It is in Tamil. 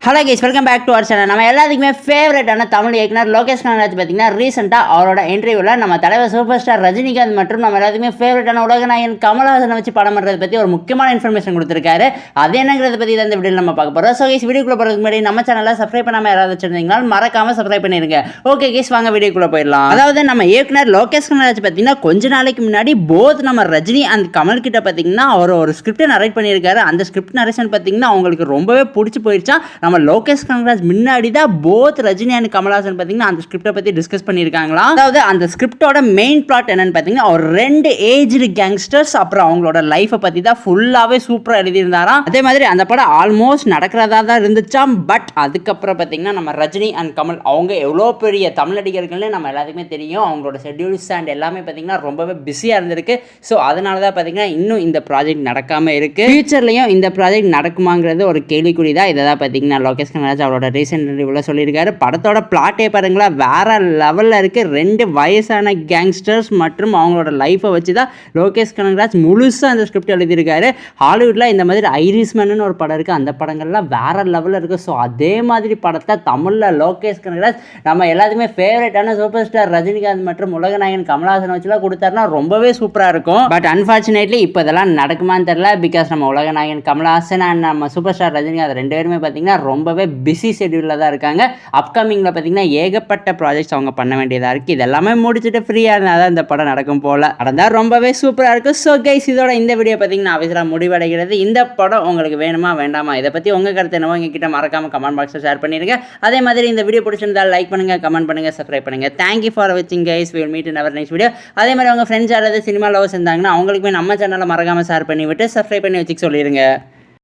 Hello guys, welcome back to our channel. நம்ம எல்லாத்துக்குமே ஃபேவரட்டான தமிழ் இயக்குனர் லோகேஷ் கனகராஜ் பார்த்தீங்கன்னா ரீசெண்டாக அவரோட இன்டர்வியூவில் நம்ம தலைவர் சூப்பர் ஸ்டார் ரஜினிகாந்த் மற்றும் நம்ம எல்லாத்துக்குமே ஃபேவரட்டான உலகநாயகன் கமலஹாசனை வச்சு படம் பண்ணுறதை பற்றி ஒரு முக்கியமான இன்ஃபர்மேஷன் கொடுத்துருக்காரு. அது என்னங்கிறத பற்றி தான் இந்த வீடியோ நம்ம பார்க்க போகிறோம். ஸோ கைஸ், வீடியோக்குள்ளே போகிறதுக்கு முன்னாடி நம்ம சேனலில் சப்ஸ்கிரைப் பண்ணாமல் யாராவது வச்சிருந்தீங்கன்னா மறக்காமல் சப்ஸ்கிரைப் பண்ணிடுங்க. ஓகே கைஸ், வாங்க வீடியோக்குள்ளே போயிடலாம். அதாவது நம்ம இயக்குனர் லோகேஷ் கனகராஜ் பார்த்தீங்கன்னா கொஞ்ச நாளைக்கு முன்னாடி போத் நம்ம ரஜினி அண்ட் கமல் கிட்ட பார்த்தீங்கன்னா அவர் ஒரு ஸ்கிரிப்டை நரேட் பண்ணியிருக்காரு. அந்த ஸ்கிரிப்ட் நரேஷன் பார்த்தீங்கன்னா அவங்களுக்கு ரொம்பவே பிடிச்சி போயிடுச்சா. நம்ம லோகேஷ் கனகராஜ் முன்னாடி தான் போத் ரஜினி அண்ட் கமலஹாசன் பார்த்தீங்கன்னா அந்த ஸ்கிரிப்டை பற்றி டிஸ்கஸ் பண்ணியிருக்காங்களா. அதாவது அந்த ஸ்கிரிப்டோட மெயின் பிளாட் என்னன்னு பார்த்தீங்கன்னா ஒரு 2 ஏஜ்டு கேங்ஸ்டர்ஸ் அப்புறம் அவங்களோட லைஃப்பை பற்றி தான் ஃபுல்லாகவே சூப்பராக எழுதியிருந்தாராம். அதே மாதிரி அந்த படம் ஆல்மோஸ்ட் நடக்கிறதா தான் இருந்துச்சாம். பட் அதுக்கப்புறம் பார்த்தீங்கன்னா நம்ம ரஜினி அண்ட் கமல் அவங்க எவ்வளோ பெரிய தமிழ் நடிகர்கள்னு நம்ம எல்லாத்துக்குமே தெரியும். அவங்களோட ஷெட்யூல்ஸ் அண்ட் எல்லாமே பார்த்தீங்கன்னா ரொம்பவே பிஸியாக இருந்திருக்கு. ஸோ அதனால தான் பார்த்தீங்கன்னா இன்னும் இந்த ப்ராஜெக்ட் நடக்காமல் இருக்குது. ஃபியூச்சர்லையும் இந்த ப்ராஜெக்ட் நடக்குமாங்கிறது ஒரு கேள்விக்குறி தான். இதை தான் பார்த்தீங்கன்னா லோகேஷ் கனகராஜ் அவரோட ரீசெண்ட் ரிவ்யூவில் சொல்லியிருக்காரு. படத்தோட பிளாட்டே பாருங்களா வேற லெவலில் இருக்குது. 2 வயசான கேங்ஸ்டர்ஸ் மற்றும் அவங்களோட லைஃப்பை வச்சு தான் லோகேஷ் கனகராஜ் முழுசாக அந்த ஸ்கிரிப்ட் எழுதியிருக்காரு. ஹாலிவுட்டில் இந்த மாதிரி ஐரிஷ்மேன்னு ஒரு படம் இருக்குது. அந்த படங்கள்லாம் வேற லெவலில் இருக்குது. ஸோ அதே மாதிரி படத்தை தமிழில் லோகேஷ் கனகராஜ் நம்ம எல்லாத்துக்குமே ஃபேவரட்டான சூப்பர் ஸ்டார் ரஜினிகாந்த் மற்றும் உலகநாயகன் கமலஹாசன் வச்சுலாம் கொடுத்தாருன்னா ரொம்பவே சூப்பராக இருக்கும். பட் அன்ஃபார்ச்சுனேட்லி இப்போ இதெல்லாம் நடக்குமான்னு தெரியல. பிகாஸ் நம்ம உலகநாயகன் கமலஹாசன் அண்ட் நம்ம சூப்பர் ஸ்டார் ரஜினிகாந்த் 2 பேருமே பார்த்தீங்கன்னா ரொம்பவே பிஸி ஷெட்யூலில் தான் இருக்காங்க. அப்கமிங்கில் பார்த்தீங்கன்னா ஏகப்பட்ட ப்ராஜெக்ட்ஸ் அவங்க பண்ண வேண்டியதாக இருக்குது. இதெல்லாமே முடிச்சுட்டு ஃப்ரீயாக இருந்தால் தான் இந்த படம் நடக்கும் போல். நடந்தால் ரொம்பவே சூப்பராக இருக்கும். ஸோ கைஸ், இதோட இந்த வீடியோ பார்த்தீங்கன்னா ஆஃபீஸில் முடிவடைகிறது. இந்த படம் உங்களுக்கு வேணுமா வேண்டாமா, இதை பற்றி உங்கள் கருத்து என்னவோ எங்ககிட்ட மறக்காமல் கமெண்ட் பாக்ஸில் ஷேர் பண்ணிடுங்க. அதே மாதிரி இந்த வீடியோ பிடிச்சிருந்தால் லைக் பண்ணுங்கள், கமெண்ட் பண்ணுங்கள், சப்ஸ்கிரைப் பண்ணுங்கள். தேங்க்யூ ஃபார் வாட்சிங் guys. We will meet in our next video. அதே மாதிரி உங்கள் ஃப்ரெண்ட்ஸ் யாராவது சினிமா லவர்ஸ் இருந்தாங்கன்னா அவங்களுக்குமே நம்ம சேனலில் மறக்காமல் ஷேர் பண்ணி விட்டு சப்ஸ்கிரைப் பண்ணி வச்சுக்க சொல்லிடுங்க.